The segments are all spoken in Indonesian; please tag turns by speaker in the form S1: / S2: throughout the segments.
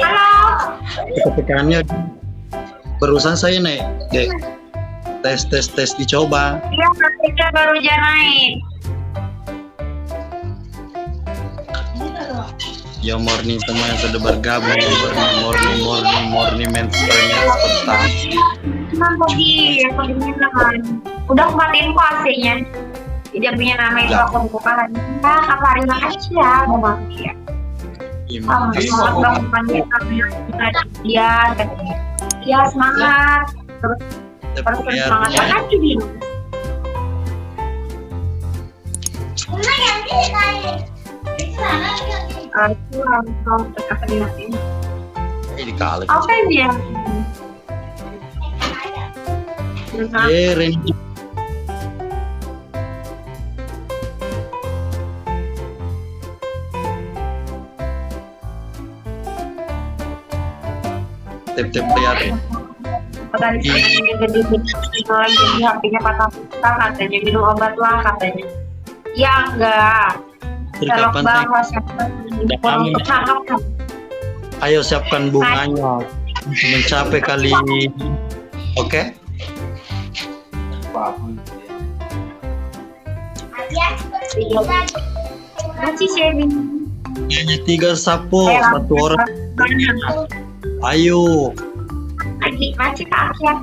S1: Halo.
S2: Ketekannya barusan saya naik, dek. Tes dicoba.
S1: Iya, kita baru aja naik.
S2: Ya morning semua yang sudah bergabung. Morning menstruasi.
S1: Cuman pergi, aku kan. Udah aku matiin kok AC-nya. Dia punya nama itu aku buka lagi. Nah, kabarin makasih ya, udah mati ya. Semangat bang, panggil dia, ya semangat. Terus semangat makasih nih. Aku langsung terkasih dimatiin.
S2: Ini kali.
S1: Apa dia?
S2: Randy. Tip lihat ya.
S1: Tadi jadi HP-nya patah katanya minum obat lah katanya. Ya enggak. Kalau bahas untuk nangkap.
S2: Ayo siapkan bunganya mencapai kali. Oke.
S1: Masih sharing.
S2: Hanya 3 sapo, 1 orang. Ayo.
S1: Lagi masih tak ya.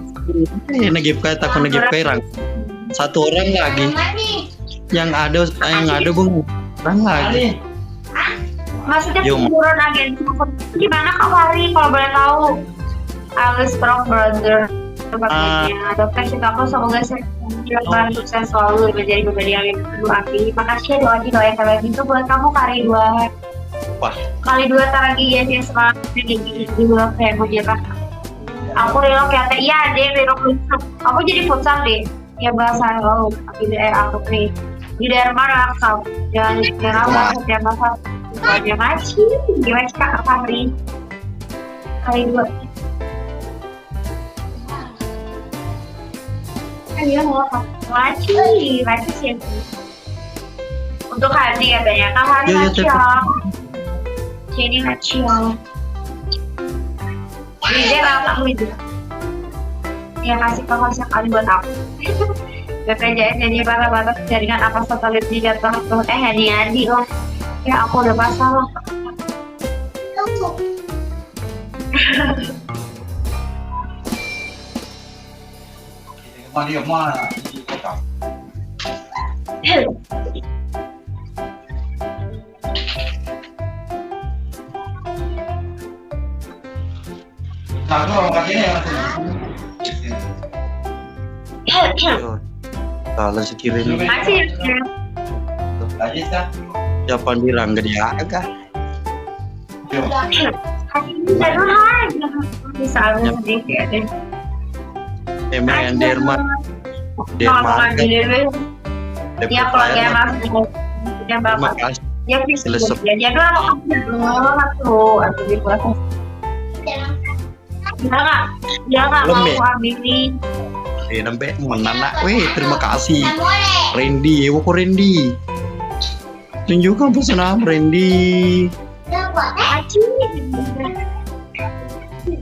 S2: Nagip kaya takut nagip kaya 1 orang lagi. Yang ada bung orang lagi.
S1: Maksudnya kuburan agen gimana kabari kalau boleh tahu? Alice Strong Brother dokter cinta aku semoga saya sukses selalu menjadi pribadi yang lebih api. Makasih ya doa yang terbaik itu buat kamu kali 2.
S2: Wah.
S1: Kali 2 tar lagi ya sih semangat di bulan kayak mau jadi aku relok ya teh iya deh relok aku jadi futsal deh ya bahasa lo tapi di aku nih di daerah mana kau jangan di daerah mana setiap masa aja maci gimana sih kak kali 2 iya mau maci sih untuk Hadi katanya kak Hadi maci jadi maci dia kamu itu ya kasih kakak sekali buat aku BPJS jadi batas jaringan apa satelit di jatuh Hadi loh ya aku udah pasal loh
S3: dia mana nah, itu orang katanya yang
S2: kalau sekirin
S1: masih
S3: aja sah
S2: Japan dirang gede agak
S1: bisa sedikit deh
S2: emang yang Derma
S1: ya kalau dia masuk dia bapak ya bisa ya doang aku di puasa dia nggak mau ambilin
S2: nampak menanak terima kasih Randy kok Randy tunjukkan pesanan Randy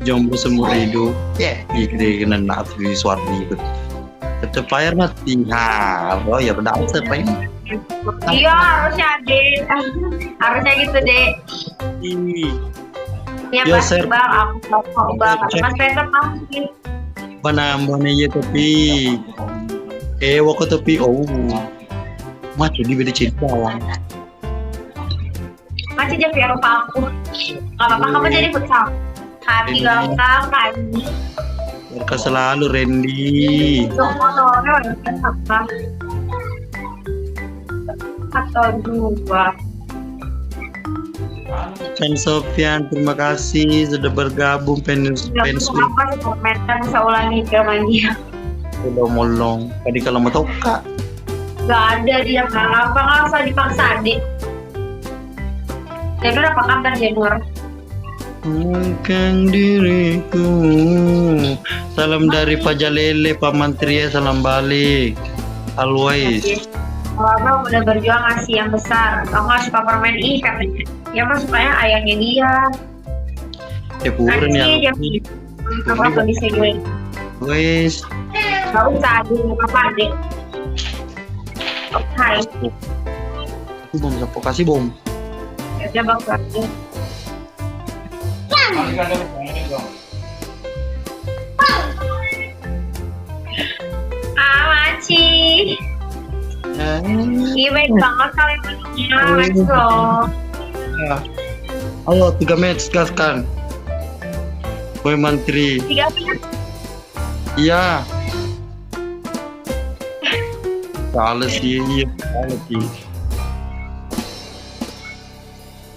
S2: jomblo semua hidup gede kena nak di suardi itu tetep layar mati oh ya benar sepain
S1: iya harusnya gitu deh ya pasti bang aku bang mas Peter pasti
S2: banambonya ya tapi waktu tapi macam di beda cerita
S1: masih jadi biar lupa aku nggak apa-apa kamu jadi futsal hati gampang kali
S2: mereka selalu Randy
S1: motornya udah apa atau 2
S2: Fen Sofian terima kasih sudah bergabung fans
S1: komentar saya ulangi ke dia
S2: udah molong tadi kalau mau toka
S1: nggak ada dia nggak usah dipaksa adik Janur apa kabar Janur?
S2: Mungkin diriku salam dari Pak Jalele Pak Mantri salam balik always
S1: Abang udah berjuang ngasih yang besar kamu ngasih permen katanya Ya mas sukanya ayahnya dia.
S2: Puren ya.
S1: Nanti dia apa bisa gue.
S2: Wes.
S1: Gak usah apa deh. Oke.
S2: Bom, siapa kasih bom?
S1: Ya udah bang lagi.
S3: Nanti kan ada ini dong.
S1: Maci. Iya baik banget kalian match loh.
S2: Halo, 3 match gaskan. Boy Mantri.
S1: 3 match.
S2: Iya. Salah sih, iya. Salah sih.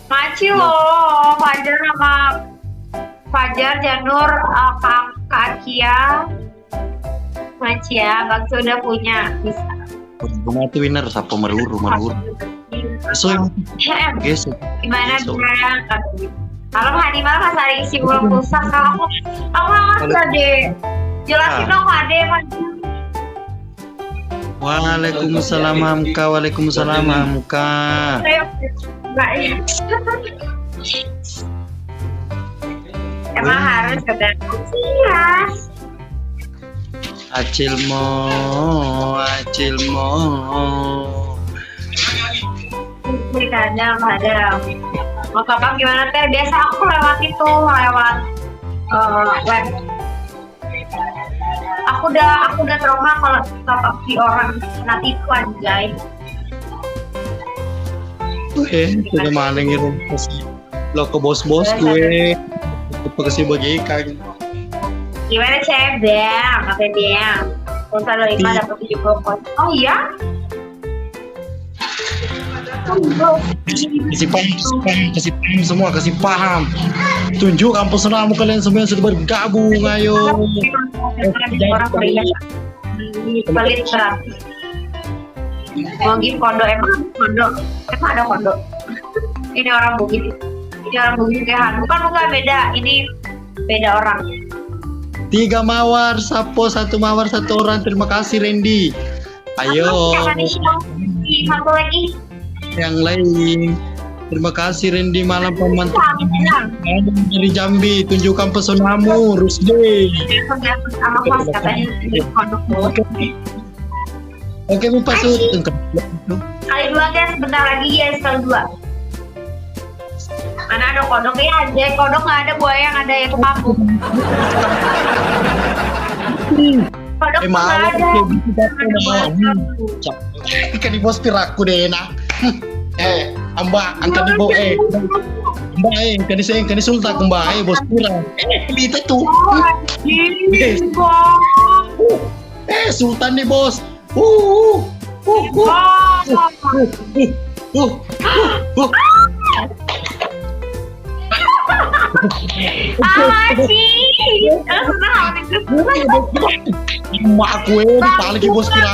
S1: Maci loh, Fajar sama Fajar, Janur, Kak Kia. Maci ya, Bakso udah punya bisa.
S2: Mati winner siapa meruru. So, guys.
S1: Gimana dia? Kalau hari malam pas hari isi bulan pulsa, kalau aku ngerti deh. Jelasin dong Ade,
S2: Waalaikumsalam Hamka, Waalaikumsalam Hamka.
S1: Emang harus kedatangan sias.
S2: Acilmo.
S1: Kadang. Mau kapan gimana teh? Biasa aku lewat web. Aku udah trauma kalau top di orang nanti itu anjay.
S2: Udah mana ngirim kasih lo ke bos-bos gue. Kasih bagi ikan.
S1: Gimana cewek bang? Apa dia? Pulsa 25 dapat 70 poin. Oh iya?
S2: Kasih paham semua, kasih paham. Tunjuk kampus namu kalian semua yang sudah bergabung, ayo.
S1: Orang pria pelit berat. Bugis pondok emang ada pondok. Ini orang Bugis. Kayak bukan beda. Ini beda orang.
S2: 3 mawar, Sapo 1 mawar 1 orang. Terima kasih Randy. Ayo.
S1: Satu lagi.
S2: Yang lain. Terima kasih Randy malam pemantau dari Jambi. Tunjukkan pesonamu, Rusdi.
S1: Sama kelas katanya di pondok.
S2: Oke, Pak Sud.
S1: Kali 2 guys, bentar lagi guys, kali 2. Mana ada kodok ya aja, kodok nggak ada, buaya yang ada yang kampung. Kodok nggak ada.
S2: Ikan di bos piraku deh nak. Mbak, angkat di bawah Mbak, kan di sultan Mbak, bos pira. Kita tuh. Sultan nih bos. Mak gue ditali ke bos pira.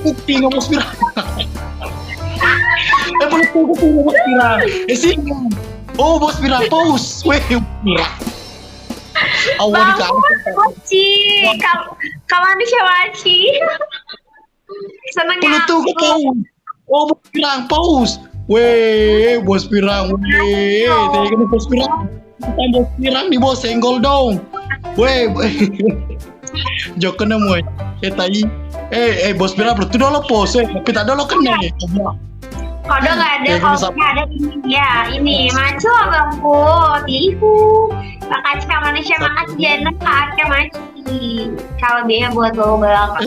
S2: Bukti nggak bos pira. Bukti bos pira. Sini. Oh bos pira pause. Weh pira. Awal
S1: Waci, kawan di Waci. Senengnya.
S2: Oh bos pirang pause. Weh bos pirang. Tadi bos pirang. Kita bos pirang di bos senggol dong. Weh. Jok kena moy. Tai. Bos pirang belum tuh lo pose. Tapi tak ada lo kena nih.
S1: Kodok nggak ada, kodoknya ada ini ya, ini macu abangku, tihu, makasih manusia makasih jenis kakek maci, kalau dia buat bawa balap,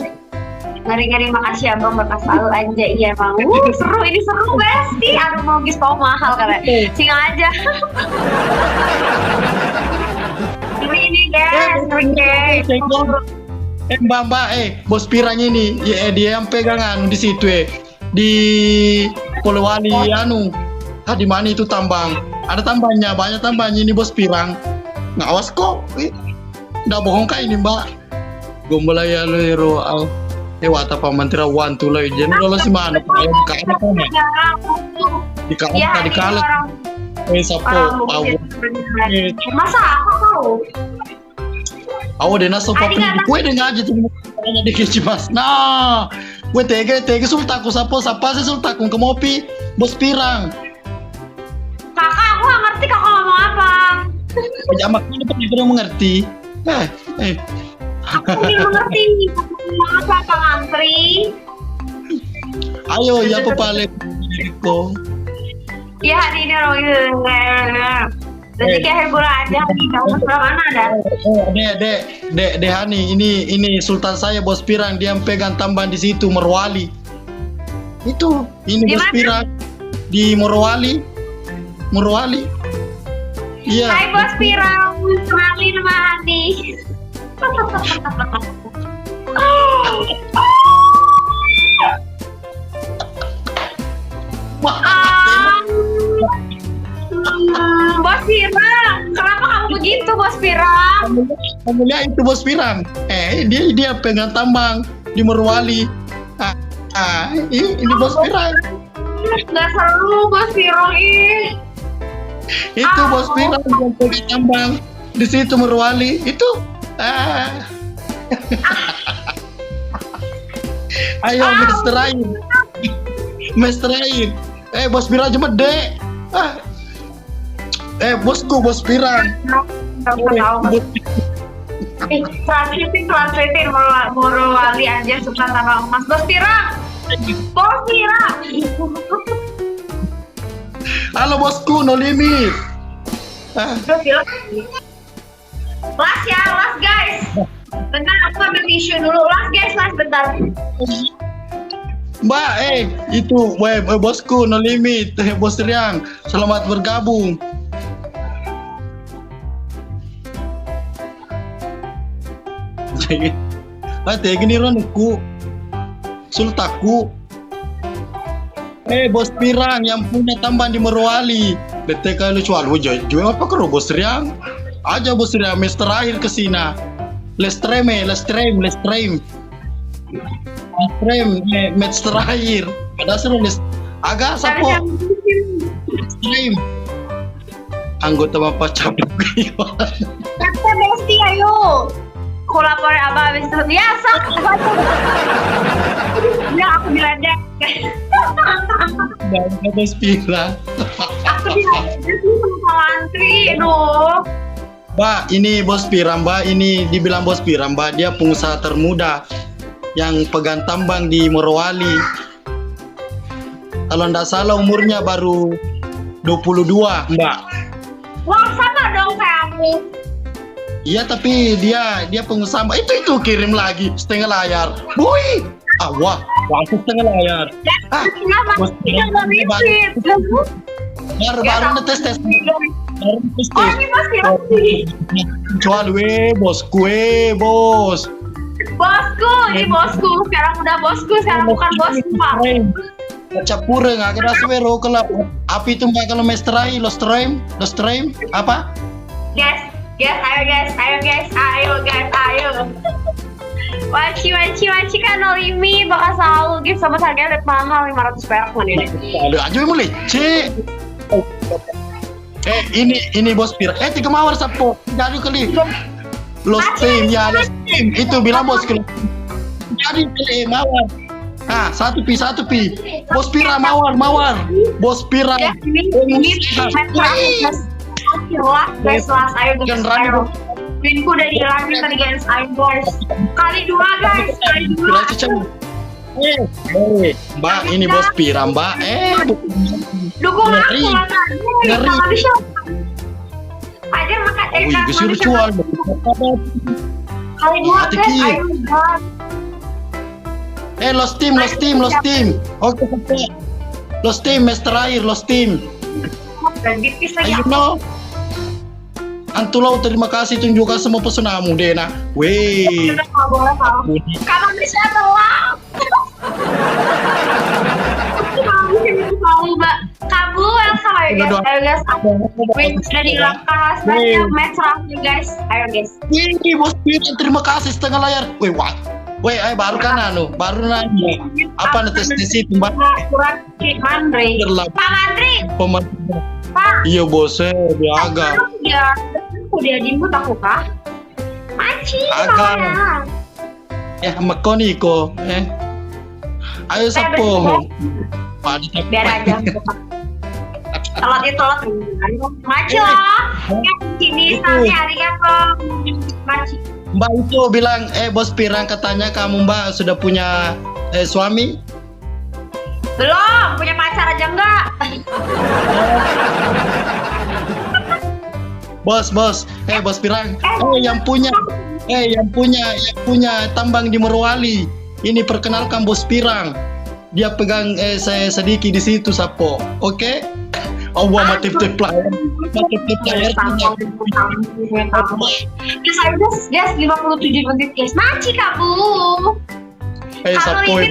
S1: ngeri makasih abang bapak selalu aja, iya bang, seru ini seru besti, aduh mau tau mahal kalian, singa aja, ini guys,
S2: Mbak, bos pirang ini, dia yang pegangan di situ di Polewali di mana itu tambang? Ada tambangnya, banyak tambangnya ini bos pirang. Ngawas kok, nggak bohong kah ini mbak? Gombala ya lero, wata pamantira wantu lah, jadi kalau si mana pak? Di kala, sapo,
S1: masa aku tahu?
S2: Awo deh naso papi kue dengan aja tuh di kecil mas. Nah, Gue tege sultaku sapa sih sultaku ke mopi bos pirang.
S1: Kakak, aku nggak ngerti kakak ngomong apa.
S2: Jamak ini pernah mengerti.
S1: Aku belum mengerti. Aku ngomong apa Kang Antri?
S2: Ayo ya pepale ko.
S1: Ya hari ini orang jadi kayak hiburan aja. Kamu sebelah mana ada?
S2: Dek Hani, ini sultan saya bos pirang, dia pegang tambahan di situ Morowali. Itu, ini
S1: Di
S2: bos
S1: mana?
S2: pirang di Morowali. Iya.
S1: Hai bos Pirang, kenalin nama Andi. Bos Pirang, kenapa kamu begitu Bos Pirang?
S2: Kamu lihat itu bos pirang. Dia pegang tambang di Morowali. Ini bos pirang.
S1: Nggak seru Bos Pirang ih.
S2: Itu bos pirang yang pegang tambang di situ Morowali. Itu. Ayo Mister Air. Mister Air. Bos pirang cepet dek. Bosku bos pirang.
S1: Translatein Morowali aja susah sama emas. Bos Pirang.
S2: Halo bosku, no limit.
S1: Las ya, las guys. Bentar, aku ambil tisu dulu. Las guys, las bentar.
S2: Mbak, itu, bosku, no limit. Bos Riang, selamat bergabung. Gini Ronku, sultaku. Bos pirang yang punya tambahan di Morowali. Bete kalau jual jual apa ke bos Riang? Aja bos Riang, Mister Air kesina. Lestrem, Mister Air. Ada seru agak sapo. Lestrem. Anggota bapak capek.
S1: Kata Besti, ayo. Kolaborasi apa habis itu biasa. Ya aku diledek.
S2: Bangga bos pirang.
S1: Aku diledek sama Antri, aduh.
S2: Mbak, ini bos pirang, Mbak. Ini dibilang bos pirang, Mbak. Dia pengusaha termuda yang pegang tambang di Morowali. Kalau ndak salah umurnya baru 22, Mbak.
S1: Wah, sama dong kayak aku.
S2: Iya, tapi dia pengusaha. Mbak. Itu kirim lagi setengah layar. Woi, wah, langsung setengah layar. Bos pirang, baru netes.
S1: Oh, ini Bos Pirang sih.
S2: Jual bosku, bos.
S1: Bosku, ini bosku. Sekarang udah bosku, sekarang bukan bosku, Pak.
S2: Capure nggak kena suero kalau api itu mbak kalau mestrai lo stream apa?
S1: Guys, ayo guys. Waci kan Olimi bakal selalu gift sama harganya lihat mahal 500 perak mana ini.
S2: Aduh, aja mulai cek. Ini bos pir. Tiga mawar sapo. Jadi kali. Los team itu bilang bos kali. Jadi kali mawar. Satu pi. Bos pira mawar. Bos pira.
S1: Ini guys, ayo guys. Winku udah dihilangin tadi guys, ayo guys. Kali dua guys.
S2: Mbak, ini bos pira mbak.
S1: Dukung aku
S2: Ngeri.
S1: Ajar makan
S2: Wih, gue jual.
S1: Kali dua guys, ayo guys.
S2: Los team. Oke. Los team, Mister Air, los team. Ayo no. Antulau terima kasih tunjukkan semua pesonamu Dena. Weh.
S1: Kamu bisa telat. Kamu yang salah ya guys. Ayo guys. Wih, sudah dilangkah hashtagnya match terakhir guys. Ayo guys.
S2: Ini bos terima kasih setengah layar. Weh, baru kan baru nanya. Apa tes itu mbak?
S1: Surat Mandri. Pak Mandri. Pak.
S2: Iya bosnya dia agak.
S1: Udah dimut aku kah? Maci.
S2: Agak. Makoni ko. Ayo
S1: Saya
S2: Sapo.
S1: Biar aja. Telat itu telat. Maci lah. Sini sampai hari apa? Maci.
S2: Mbak itu bilang, bos Pirang katanya kamu Mbak sudah punya suami?
S1: Belum, punya pacar aja enggak?
S2: Bos, bos Pirang, yang punya tambang di Morowali. Ini perkenalkan bos Pirang. Dia pegang saya sedikit di situ Sapo. Oke? Oh, mati player.
S1: Gas 57 menit guys. Maci kamu.
S2: Sapo
S1: ini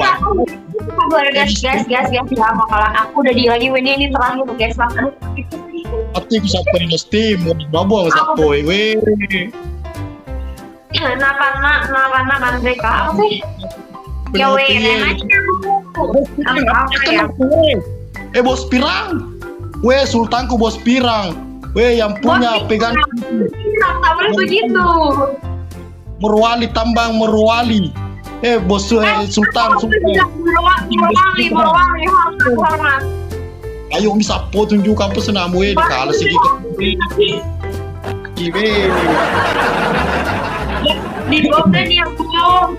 S1: kabar gas ya bakalan aku udah di lagi ini terakhir guys.
S2: Ati ku Sapo ini Steam, babong Sapo we.
S1: Napa mereka apa sih? Ya we, Maci kamu.
S2: Bos Pirang. We sultanku bos Pirang. We yang punya pegang
S1: tak boleh begitu.
S2: Morowali tambang Morowali. Bos sultan.
S1: Morowali hormat.
S2: Ayo bisa po tunjukkan pesenamu dikalah sedikit. Kiwe.
S1: Di bawah nih aku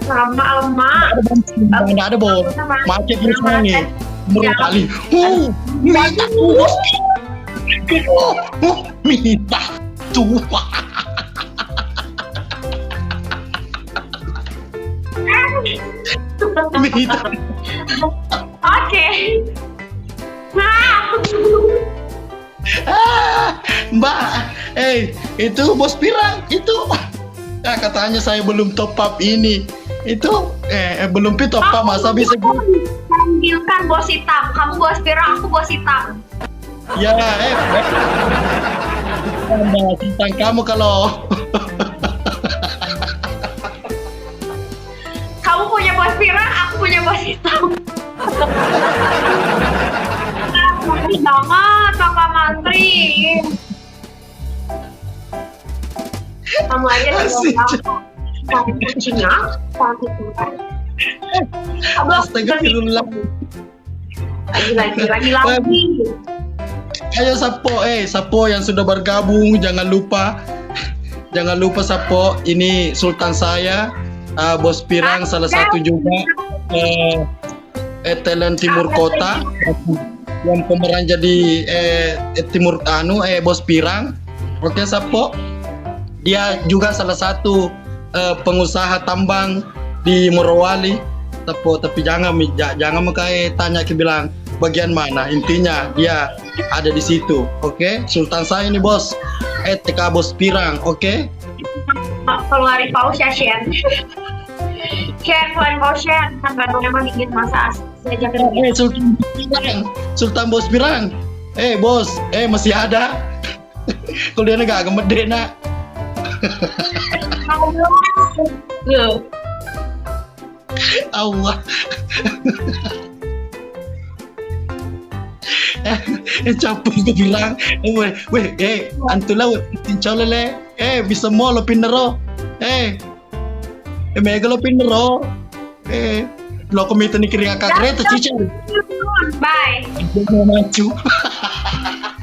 S1: lama.
S2: Enggak ada bos. Macet di sana nih. Morowali. Minta bos. Minta tua. Minta.
S1: Oke.
S2: Mbak, itu bos Pirang itu. Katanya saya belum top up ini. Itu belum top up masa bisa
S1: Panggilkan bos hitam. Kamu bos Pirang, aku bos hitam.
S2: Ya, tentang kamu kalau
S1: kamu punya bos Pirang, aku punya bos hitam. Banget, Kakak Mantri. Kamu aja cantik kucingnya, cantik bukan.
S2: Astagfirullah.
S1: Lagi.
S2: Ayo Sapo yang sudah bergabung jangan lupa Sapo, ini sultan saya, bos Pirang salah satu juga talent Timur Kota yang pemeran jadi Timur bos Pirang. Oke Sapo, dia juga salah satu pengusaha tambang di Morowali Sapo, tapi jangan kayak tanya ke bilang bagian mana, intinya dia ada di situ. Oke? Sultan saya ini bos TK bos Pirang. Oke?
S1: Keluarin paus ya Shen. Keluarin paus Shen. Kan Bandung emang dingin masa saya jaga
S2: Sultan bos Pirang. Bos masih ada. Kalau dia nggak gemede nak. Allah. Capek gue bilang, antulah tincolele, bisa mau lo pinero, mega lo pinero, lo komite nih kiri kakak kereta cici.
S1: Bye.
S2: Maju.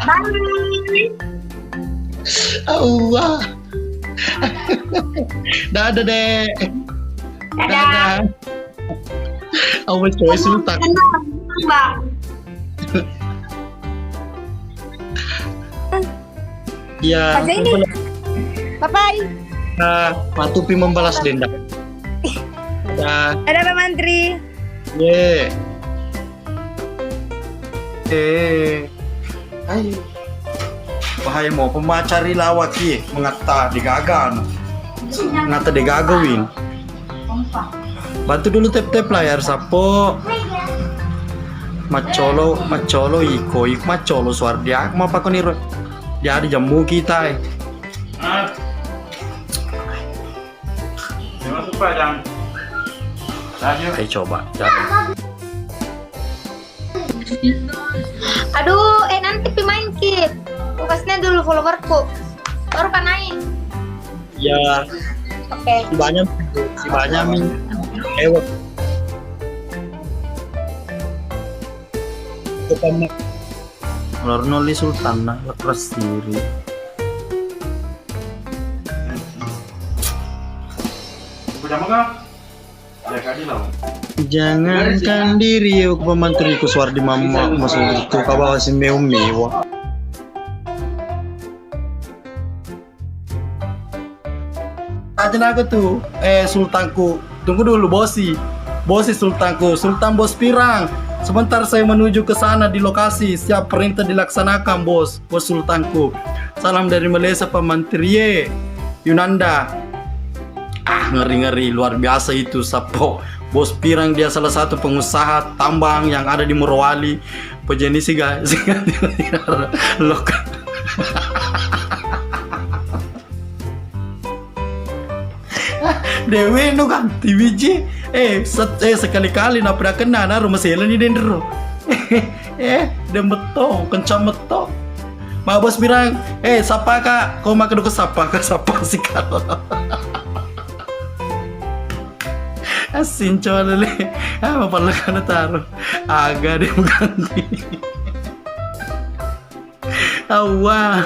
S1: Bye.
S2: Allah. Dadah deh.
S1: Dadah.
S2: Awas coy sultan.
S1: Bang.
S2: Ya.
S4: Bye-bye.
S2: Patupi membalas dendam.
S4: Ada Pak Mantri.
S2: Ayo. Bahaya mau pemacari lawak mengata digagan. Ngata digagawin. Bantu dulu tap layar Sapo. Macolo iko macolo suar dia mau apa kau niru? Dia ada jambu kita. Ayo coba.
S4: Aduh, nanti pemain kit. Kasihnya dulu followerku. Baru kan naik.
S2: Ya.
S4: Oke.
S2: Si banyak min.
S5: Lornoli Sultana keras diri.
S3: Udah makan? Ya kasih lah.
S5: Jangankan diri aku pemantriku suar di mama masuk itu kau bawa si mewah. Aja aku tuh, sultanku. Tunggu dulu bosi sultanku, Sultan Bos Pirang. Sebentar saya menuju ke sana di lokasi. Siap perintah dilaksanakan bos sultanku. Salam dari Malaysia Pak Menteri Yunanda. Ngeri luar biasa itu Sapo. Bos Pirang dia salah satu pengusaha tambang yang ada di Morowali. Pejenis sih guys. Lokal. Dewe no kan TVJ sekali-kali nak pernah kena na rumah sela ni dendro. Dem betul kencang betul. Ma Bos Pirang, sapa kak, kau makan ke sapa sih kalau. Asin coba lele, apa kan taruh, agak dia ganti. Awah.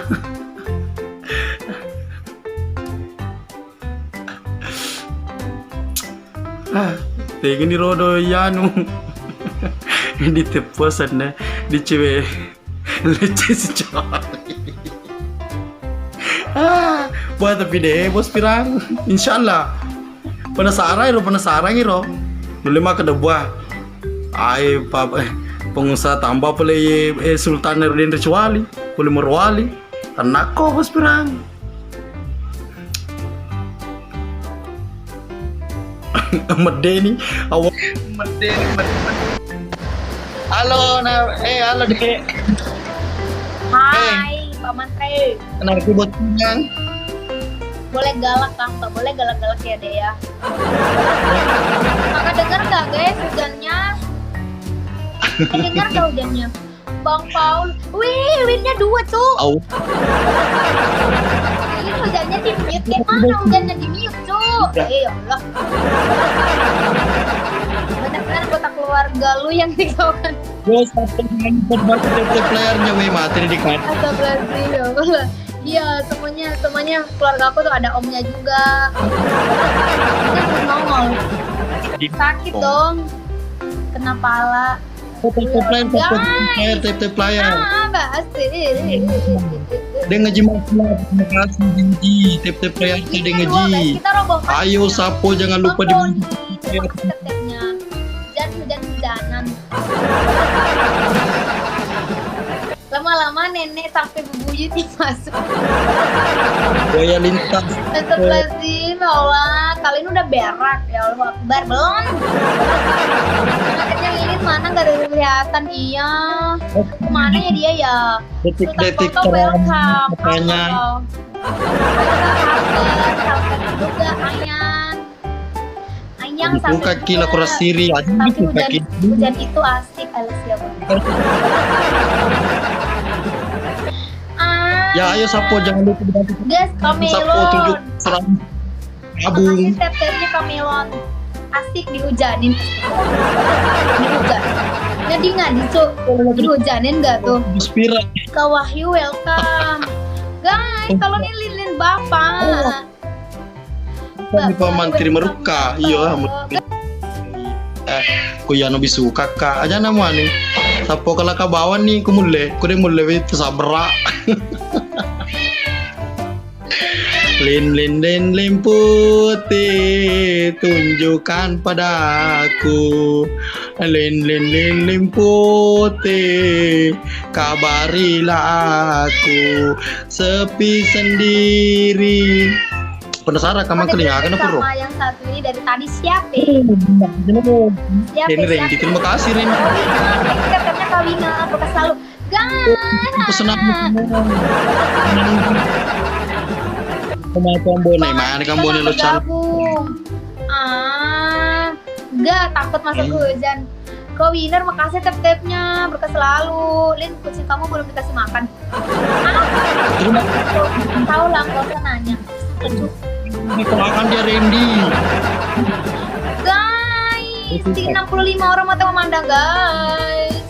S5: Tega ni rodo yanu di tepuasan na di cewek leceh si buat tapi deh Bos Pirang insyaallah penasaran iro boleh makan debuah ay papa pengusaha tambah boleh Sultan Nurdin Ricwali boleh Morowali anak kok Bos Pirang. Medeni awak medeni. Halo halo Dek.
S4: Hai, Pak Menteri.
S2: Kenapa buat pinang?
S4: Boleh galak Kang, nggak boleh galak-galak ya Dek ya. Kakak dengar nggak guys hujannya? Dengar nggak hujannya? Bang Paul, windnya 2 tuh. Ini hujannya di mute, gimana hujannya di mute tuh? Ya Allah. Benar-benar anggota keluarga lu yang tinggalkan.
S2: Bos, apa yang berbagai playernya materi di kan?
S4: Astagfirullahaladzim, ya Allah. Iya, semuanya keluarga aku tuh ada omnya juga. Ini terus nongol. Sakit dong. Kena pala.
S2: Player.
S4: Pasti.
S2: Dia ngejimat makasih janji player dia ngeji.
S4: Kita roboh.
S2: Ayo Sapo jangan lupa di
S4: step-stepnya. Hujan-hujanan. Lama-lama nenek sampai bebuyut masuk.
S2: Buaya lintas.
S4: Astagfirullahaladzim, ya Allah. Kalian udah berak, ya Allah Akbar. Belum. Anaknya Lilin mana gak ada kelihatan, iya. Kemana ya dia ya?
S2: Detik-detik
S4: Sultan Toto welcome.
S2: makanya.
S4: Sahabat juga Ayang sampai
S2: Kaki lah kuras siri aja
S4: tapi
S2: gitu kaki.
S4: hujan itu asik Alicia banget.
S2: Ya ayo Sapo jangan lupa dibantu.
S4: Guys,
S2: Sapo tunjuk
S4: Kamelon.
S2: serang
S4: Makasih
S2: abung.
S4: step-stepnya Kamelon. Asik dihujanin. Dihujan. Jadi nggak dihujanin nggak tuh?
S2: Bos Pirang.
S4: Kak Wahyu welcome. Guys, kalau nih lilin bapak.
S2: Kami Pak Menteri Meruka. Iya. Kuyano bisu kakak aja nama nih. Sapo kalau kabawan nih kumule, kude itu sabra. Lin putih tunjukkan padaku. Lin putih kabarilah aku sepi sendiri. Penasaran kamu kelingakan apa bro?
S4: Sama yang satu ini dari tadi siapa?
S2: Ini Randy, terima kasih Randy.
S4: Katanya Kawina, bekas selalu. Guys.
S2: Pesan aku sama Kambone, mana Kambone lo cal?
S4: Enggak takut masuk hujan. Kau winner, makasih tap-tapnya, berkas selalu. Lin, kucing kamu belum dikasih makan. Tahu lah, nggak usah nanya.
S2: Dikelahkan dia Randy.
S4: Guys, 65 orang mata memandang guys.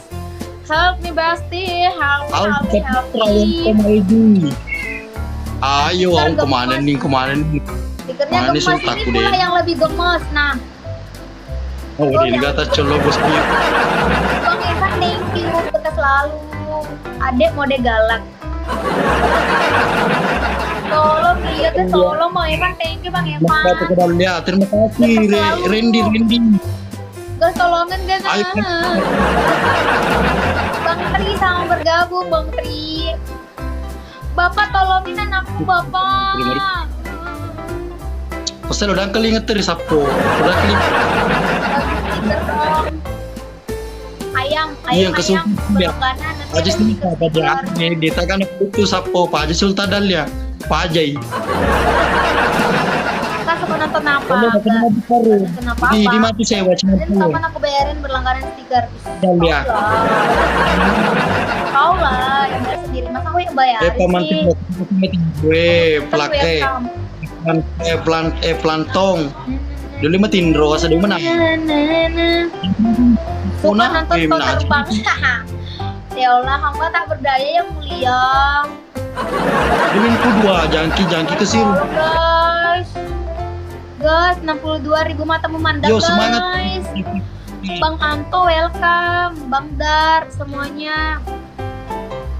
S4: Help me Besti, help
S2: Aku
S4: me.
S2: lagi. Ayo, aku kemana nih?
S4: Stikernya
S2: Mana
S4: gemes,
S2: Sultan
S4: ini
S2: aku
S4: pula
S2: deh.
S4: yang lebih gemes. Nah,
S2: Oh, ini kata colok bos Pira.
S4: Bang Evan thank you, kita selalu. Adek mode galak. Tolong lihat deh, tolong Bang Evan, thank you Bang
S2: Kata
S4: Evan.
S2: ke dalam dia. Terima kasih, Randy.
S4: Guys, tolongin guys.
S2: Ayo.
S4: Bang Tri sama bergabung, Bang Tri. Bapak tolongin anakku, Bapak.
S2: Pasal udah kelinget dari sapo. Udah kelinget.
S4: Stiker dong. Ayam,
S2: Iya,
S4: ayam,
S2: kesukaan dia.
S4: belok kanan, nanti
S2: Aja
S4: ada
S2: sini
S4: stiker.
S2: apa dia? Dia kan itu sapo. Pak Haji Sultan Dalia. Pak Haji.
S4: Kak suka nonton apa?
S2: Kamu
S4: Kak?
S2: kenapa baru?
S4: Nonton apa?
S2: Di mati sewa cuma
S4: Dan kapan aku bayarin berlangganan stiker?
S2: Dalia.
S4: Kau lah yang bayar sendiri. Masa aku yang bayarin
S2: Paman
S4: sih?
S2: gue
S4: Kan
S2: plake.
S4: welcome.
S2: Plantong. Dulu mah tindro sedang menang.
S4: Suka
S2: Punah,
S4: nonton
S2: gimana aja.
S4: terbang. Ya Allah, hamba tak berdaya yang mulia.
S2: Diminku dua jangki ke sini.
S4: Tolong guys. Guys, 62.000 mata memandang
S2: Yo semangat.
S4: guys. Bang Anto welcome, Bang Dar semuanya.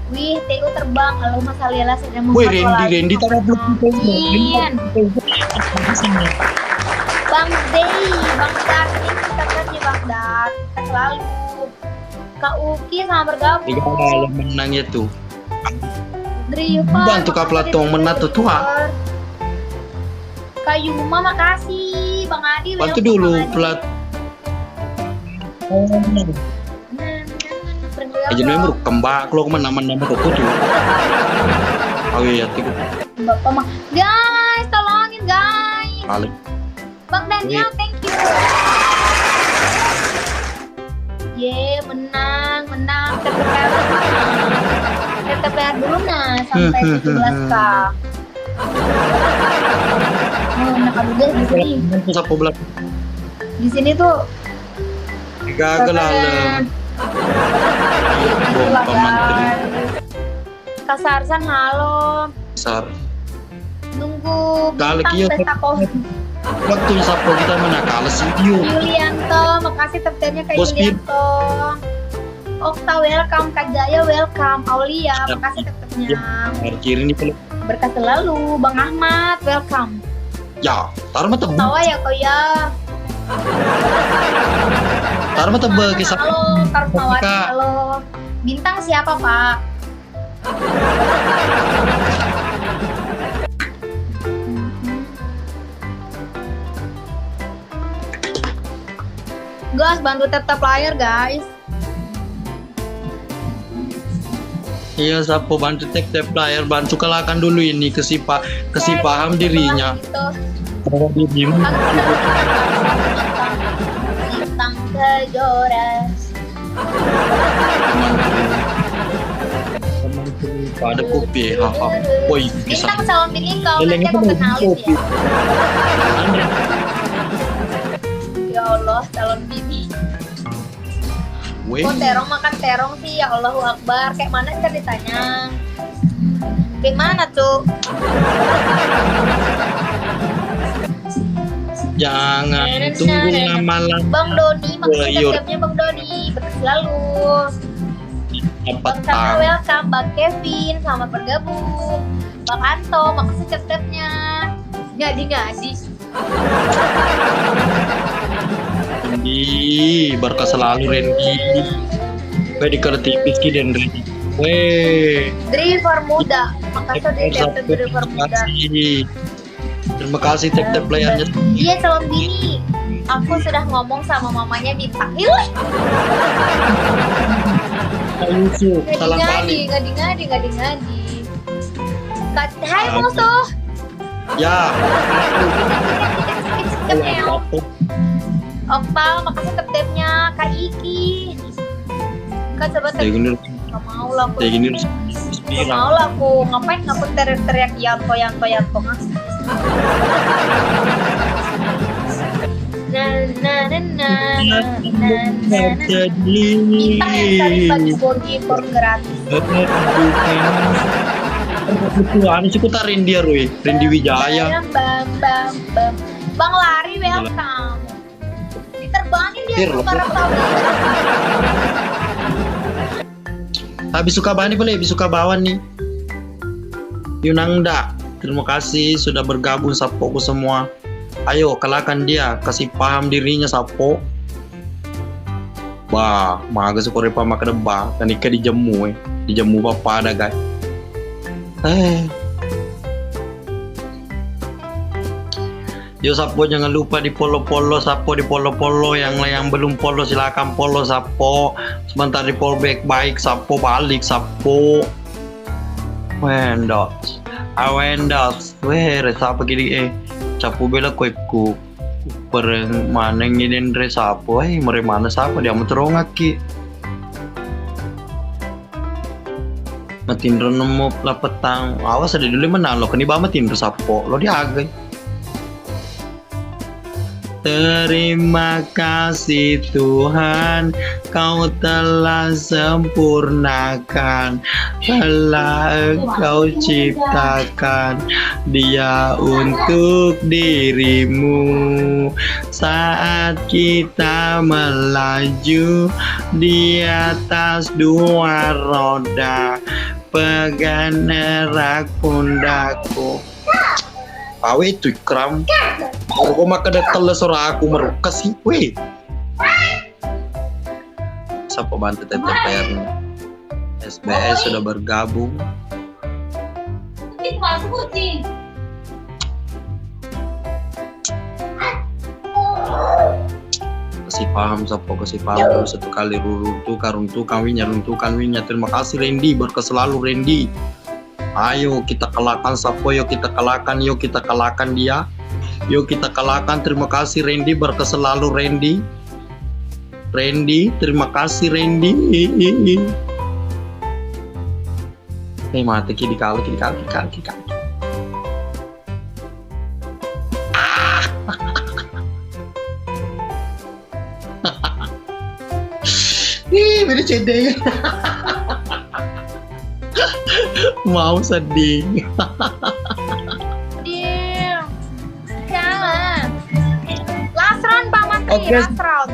S4: Wih, TU terbang. Allahumma sholli ala sayyidina
S2: Woi
S4: Muhammad.
S2: Randy tak mau belum.
S4: Amin. Bang Day, Bang Dar, ini kita kerja Bang Dar. Kita selalu. Kak Uki sama bergabung.
S2: Tiga malam menangnya tuh.
S4: Driva.
S2: Bantu Kak Platong menat tuh tua.
S4: Kak Yuma makasih. Bang Adi
S2: Bantu
S4: welcome,
S2: dulu
S4: Bang Adi.
S2: plat.
S4: Nah,
S2: Aja memang kembang kalau nama tuh tuh. Oh iya tuh.
S4: Bapak mah. Guys, tolongin guys.
S2: Kali.
S4: Bang Daniel, thank you. Ye, menang. TTPR dulu nah sampai 17K. Nah, kalau guys di sini.
S2: Itu sapu belakang.
S4: Di sini tuh
S2: Gagal alam. Bom pemantri
S4: Kak Sarsan, halo.
S2: besar.
S4: Nunggu
S2: Kali
S4: bintang
S2: kia
S4: pesta kopi.
S2: waktu sapu kita menakal sih.
S4: Yulianto, makasih tepnya Kak
S2: Bos Pir.
S4: Yulianto. Okta welcome, Kak Jaya welcome, Aulia makasih tepnya.
S2: Kiri ini kalau
S4: Berkah selalu, Bang Ahmad welcome.
S2: ya, taruh mata
S4: Tawa ya kau ya.
S2: taruh mata bagi sapu.
S4: Halo, Karmawati,
S2: Kak.
S4: halo. Bintang siapa Pak? Guys, bantu tap layar guys.
S2: Iya sapu bantu tap layar, bantu kalahkan dulu ini paham dirinya.
S4: Gitu.
S2: Bahwa dirimu
S4: Bintang kejora.
S2: pada kopi, haha. Woi bisa.
S4: Bintang calon bini kau nanti
S2: Lelengnya
S4: aku
S2: tuh
S4: kenalin
S2: kopi.
S4: ya. Ya Allah, calon bini.
S2: Woi,
S4: Kok terong makan terong sih, ya Allahu Akbar. Kayak mana ceritanya? Kayak mana tuh?
S2: jangan tunggu lama-lama.
S4: Bang Doni, makasih
S2: Yur.
S4: tetapnya Bang Doni. Berkah selalu.
S2: Dapat
S4: Bang Tama
S2: tang.
S4: welcome, Bang Kevin selamat bergabung. Bang Anto, makasih tetapnya. Ngadi-ngadi.
S2: Randy, berkah selalu Randy. Gue dikerti Ki dan Randy. Weh,
S4: Driver muda, makasih di tap driver muda.
S2: Terima kasih tap layarnya.
S4: Iya calon bini. Aku sudah ngomong sama mamanya Bintang. Hilih.
S2: Kak Yusuf, salam balik.
S4: Ngadi-ngadi. Hai musuh.
S2: Ya,
S4: Skip. Oktal, makasih tep-tepnya. Kak Iki. Kak coba tep. Gak mau lah aku.
S2: kayak gini
S4: Gak
S2: Spira.
S4: mau lah aku. Ngapain aku teriak-teriak Yanto. Kita yang cari bagi-bagi for gratis.
S2: Anu sih putar Randy Roy, Randy Wijaya.
S4: Bam, bam, bam. Bang lari welcome. Diterbangin dia ke para tahu.
S2: Habis suka bani boleh, habis suka bawan nih. Yunangda, terima kasih sudah bergabung sapoku semua. Ayo kalahkan dia, kasih paham dirinya sapo. Bah, maga sukore pa makadaba, kanika di jemu papa ada guys. Yo sapo jangan lupa di polo sapo, di polo yang belum polo silakan polo sapo. Sebentar di polo baik sapo balik sapo. Wendos, awendos, sapo gini capu bela ku pereng maneng nginin re sapo, mere mana sapo dia meterongaki. Matindro nemu petang, awas ada dulu menang lo, kini bawa matindro sapo, lo diagai. Terima kasih Tuhan, Kau telah sempurnakan, telah Engkau ciptakan dia untuk dirimu. Saat kita melaju di atas dua roda, pegang erat pundakku. Awe itu kram. Aku makan teles ora aku merukas sih, weh. Siapa bantu TTPR-nya? SBS sudah bergabung. Kasih paham satu kali runtuhkan winya. Terima kasih Randy, berkah selalu Randy. Ayo kita kalahkan sapo, yuk kita kalahkan dia. Yuk kita kalahkan. Terima kasih Randy, berkah selalu Randy. Terima kasih Randy. Mati kiri kali. Beda cedek. Mau sedih.
S4: Deal. Jangan. Last round Pak Menteri,
S2: Oke.
S4: last round.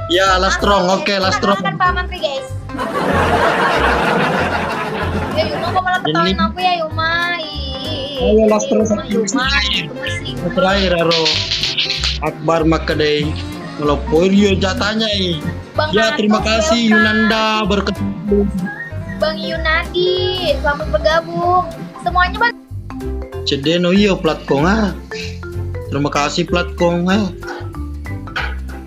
S2: Ya, last round. Oke, last round.
S4: Silakan Pak Menteri, guys. Ya Yuma kok malah ketawain
S2: Ini-
S4: aku ya Yuma.
S2: Ayo, last round.
S4: Yuma.
S2: Terakhir Aro. Akbar Makadei. Kalau Porio jatanya
S4: Bang
S2: Ya, terima
S4: Anto,
S2: kasih
S4: welcome.
S2: Yunanda berketemu.
S4: Bang Yunadi, selamat bergabung. Semuanya Bang.
S2: Cedeno iyo platform Terima kasih platform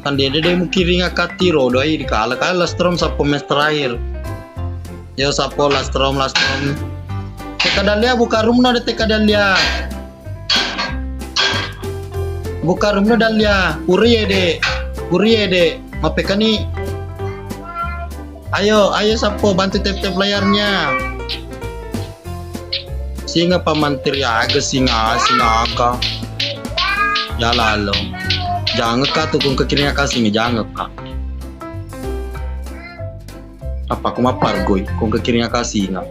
S2: Kan dia mau kiri ngakati rodo di kala lastrom sapo mes terakhir. Yo sapo lastrom. Teka dalia buka rumno de teka dalia. Buka rumno dalia. Puri de. Mapekani. Ayo sapo bantu tap layarnya. Singa pamantri aga singa aga. Ya lalu. Jangan kak tuh kung kekirinya kasih jangan kak. Apa aku mapar goy kung kekirinya kasih nggak?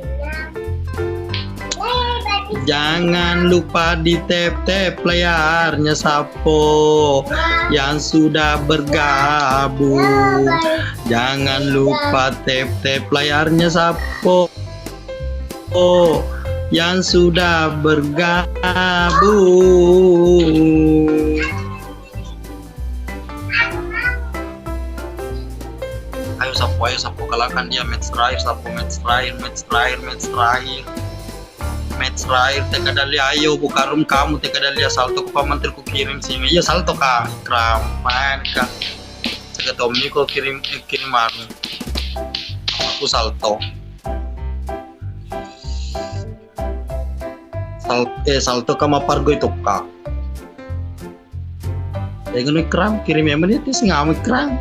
S2: Jangan lupa di tap layarnya sapo yang sudah bergabung. Jangan lupa tap layarnya sapo yang sudah bergabung. Ayo sapo kalahkan dia match terakhir. Teka dali ayo buka room kamu teka dali salto ko pamantri ko kirim singa. Iya salto ka ikram man ka. Saka Tommy ko kirim anu. Aku salto. Salto ka mapargo ito ka. Dengan ikram kirim ya menit singa mo ikram.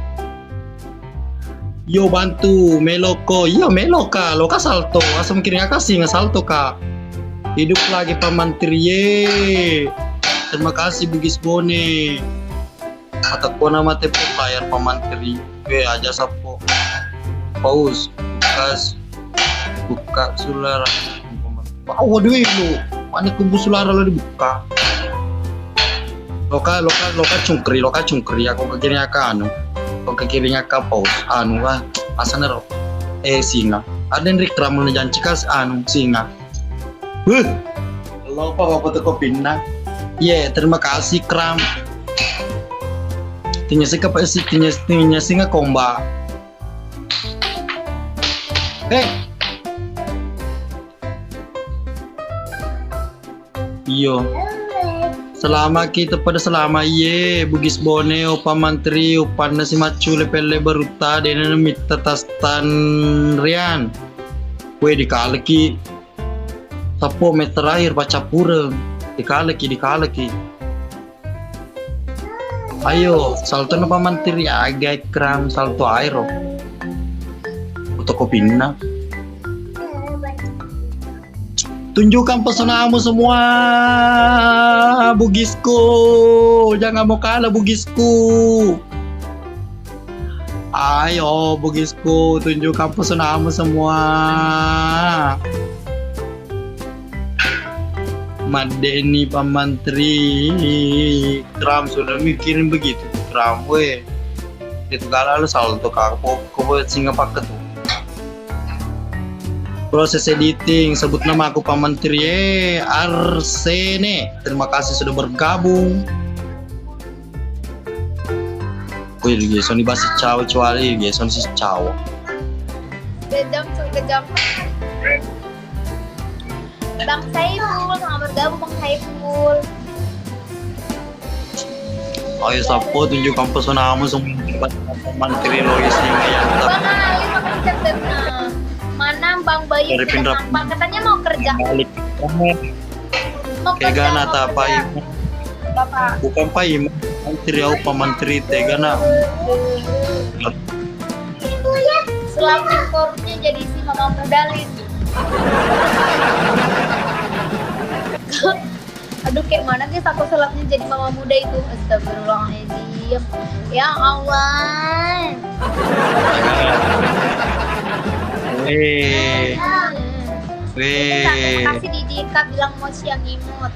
S2: Yo bantu meloko, iya meloka, loka salto, asam kirim kasih nggak salto ka. Hidup lagi Pak Menteri ye. Terima kasih Bugis Bone.
S5: atau ko nama TP player pamantri gue aja sapo paus buka sulara waduh lu mana kubu sulara lo dibuka loka cungkri aku ke kiri anu kok ke kirinya ka paus anu lah asana ro singa ada yang reklam menjanjikan anu singa lo apa tuh pindah terima kasih Kram tinya singa komba iyo selama kita pada selama bugis boneo pamantri upan nasi macu lepele baruta dena mita tastan rian kue dikaleki sapo meter terakhir baca pureng dikaleki ayo salto na pamantri agak Kram salto aero Utokopina tunjukkan pesonamu semua bugisku, jangan mau kalah bugisku. Ayo bugisku, tunjukkan pesonamu semua. Madeni pamantri Kram sudah mikirin begitu Kram we itu kalau salto kau singa paket tuh proses editing sebut nama aku pamantri Arsene terima kasih sudah bergabung. Wih Jason di basi cawe cuali Jason si cawe
S4: kejam Bang Saiful sama bergabung Bang Saiful.
S5: Ayo sapo tunjukkan pesonamu semua pamantri Lois yang
S4: Bang Ali makan cendena mana Bang Bayu nampak katanya mau kerja
S5: Tegana tak apa
S4: Bapak
S5: bukan pai menteri au pamantri tegana
S4: selalu korupnya jadi si Mama Modalin. Aduh kayak mana guys aku sulapnya jadi mama muda itu. Astagfirullahaladzim. Ya Allah. Terima kasih Didika bilang mau siang imut.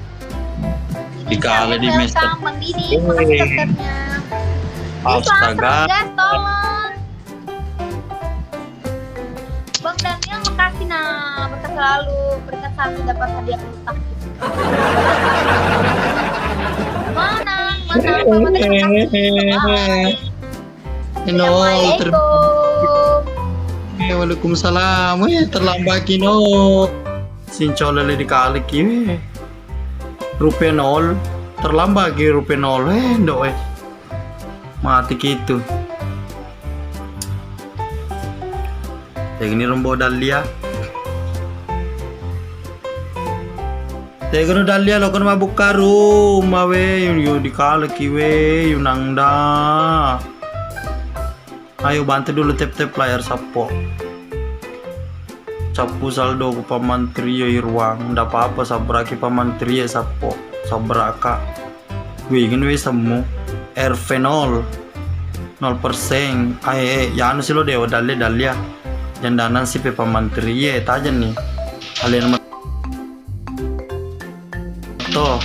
S5: Dikala di Mister
S4: Bang Didi, makasih tetepnya.
S5: Astaga.
S4: Guys, tolong. Bang Daniel makasih nah, berkat selalu, berkat selalu dapat hadiah pelutak. Mana?
S5: Waalaikumsalam. Terlambat kino. Sincol lele dikali kini. Rupiah 0 terlambat ki rupiah 0 ndok mati gitu. Tegini rombo dalia. Tegino dalia lo kan mabuk rumah we yo dikali ki we yunangda. Ayo bantu dulu tap-tap layar sapo. Capu saldo ku pamantri yo ruang ndak apa-apa sabraki pamantri ya sapo sabraka gue ingin we semu RV 0% ya anu silo deo dalia jandanan si pe pamantri ya tajan nih kalian to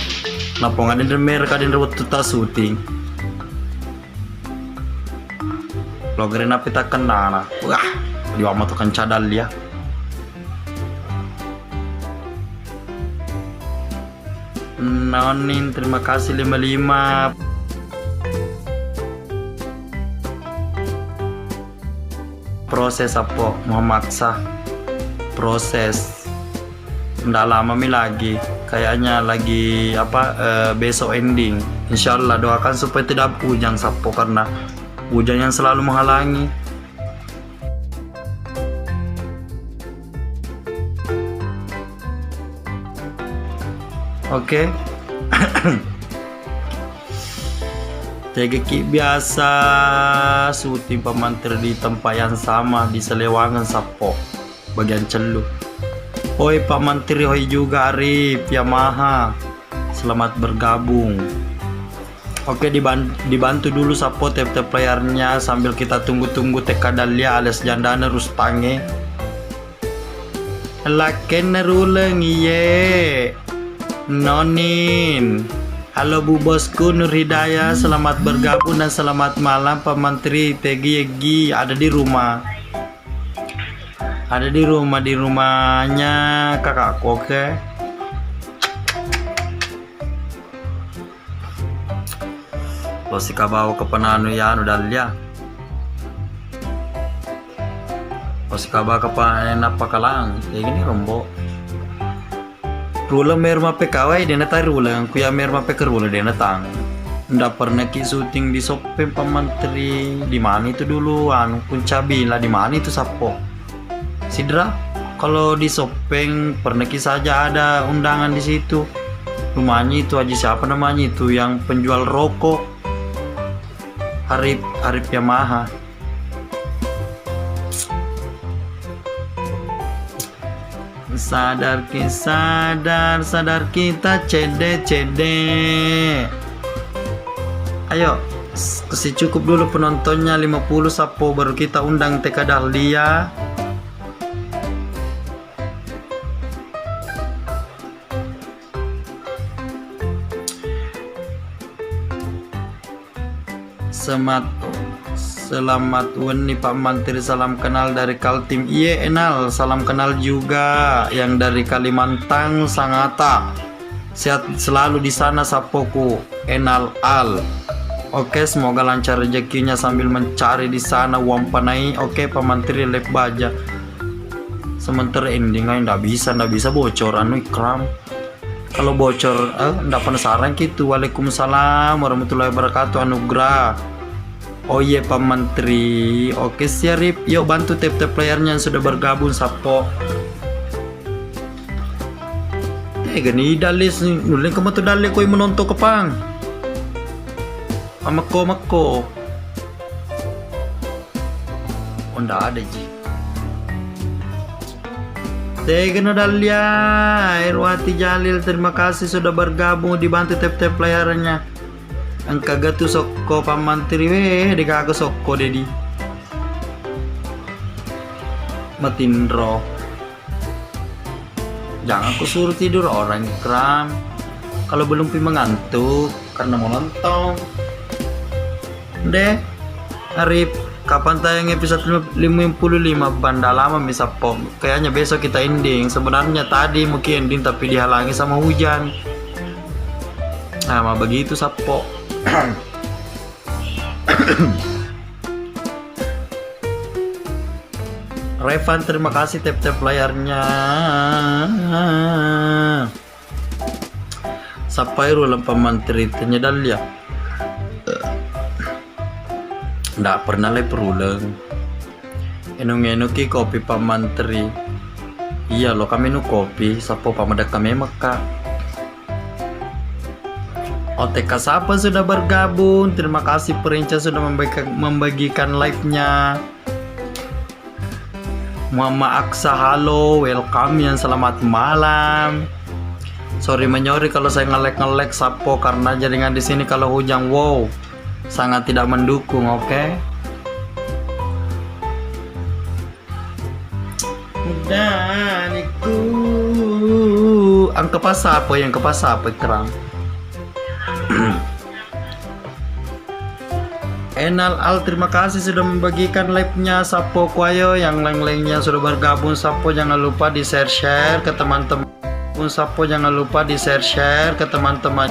S5: napong ada demer kadin rawat tuta syuting vloggerin apa tak kenana wah diwama tuh kan cadal ya. Nonin terima kasih 55 proses apa mau maksa proses ndak lama mi lagi kayaknya lagi besok ending insyaallah doakan supaya tidak hujan sapo karena hujan yang selalu menghalangi. Oke. Tegeki biasa syuting pamantri di tempat yang sama di Selewangan sapo bagian Celu. Oi pamantri hoi juga Arif Yamaha. Selamat bergabung. Oke, dibantu dulu sapo tap playernya sambil kita tunggu-tunggu TK Dahlia alias Jandana Rustange. Laken neruleng iye. Nonin. Halo Bu Bosku Nur Hidayah, selamat bergabung dan selamat malam Pak Menteri. Peggy Yegi ada di rumah. Ada di rumahnya kakakku, oke. Lo si kabau ke penanu ya anu Dahlia. Lo si kabau ke panen apa kalang. Kayak gini rombo. Rula merma PKW dia natai rula yang kuya merma PK rula dia natang. Ndak pernah ki syuting di Sopem Pak Menteri. Di mana itu dulu anu Kuncabila di mana itu sapo. Sidra kalau di Sopeng pernah ki saja ada undangan di situ. Rumahnya itu aja siapa namanya itu yang penjual rokok. Arif Yamaha. Sadar kita cede. Ayo kasih cukup dulu penontonnya 50 sapo baru kita undang TK Dahlia. Selamat weni Pak Menteri, salam kenal dari Kaltim. Iya Enal, salam kenal juga yang dari Kalimantan Sangatta. Sehat selalu di sana sapoku Enal Al. Oke, semoga lancar rezekinya sambil mencari di sana uang panai. Oke Pak Menteri lep baja. Sementara ending nggak bisa bocor anu ikram. Kalau bocor nggak penasaran gitu. Waalaikumsalam warahmatullahi wabarakatuh, anugerah. Oh iya Pak Menteri. Oke siap, yuk bantu tap playernya yang sudah bergabung sapo. Gani dalis nuling kamu tuh dali koi menonton kepang. Mako. Oh ndak ada ji. Tegeno Dahlia, Irwati Jalil, terima kasih sudah bergabung dibantu tap playernya. Angka gatu sokko Pak Menteri di kagak sokko dedi. Matindro. Jangan aku suruh tidur orang ikram. Kalau belum mengantuk karena mau nonton. Deh, Arif, kapan tayang episode 55? Banda lama bisa pom. Kayaknya besok kita ending. Sebenarnya tadi mungkin ending tapi dihalangi sama hujan. Nah, begitu sapo. Revan, terima kasih tap layarnya. Sampai rulang Pak Menteri tanya Dahlia. Nggak pernah lep rulang. Enu ki kopi Pak Menteri. Iya lo kami nu kopi. Sapo pamadak kami Mekah. OTK Sapa sudah bergabung. Terima kasih Perinca sudah membagikan live-nya. Mama Aksa, halo, welcome yang selamat malam. Sorry menyori kalau saya ngelek sapo karena jaringan di sini kalau hujan sangat tidak mendukung, oke? Dan iku angka pas apa yang kepas apa kerang? Enal Al, terima kasih sudah membagikan live-nya. Sapo Kwayo yang lain-lainnya sudah bergabung. Sapo jangan lupa di share ke teman-teman. Sapo jangan lupa di share ke teman-teman.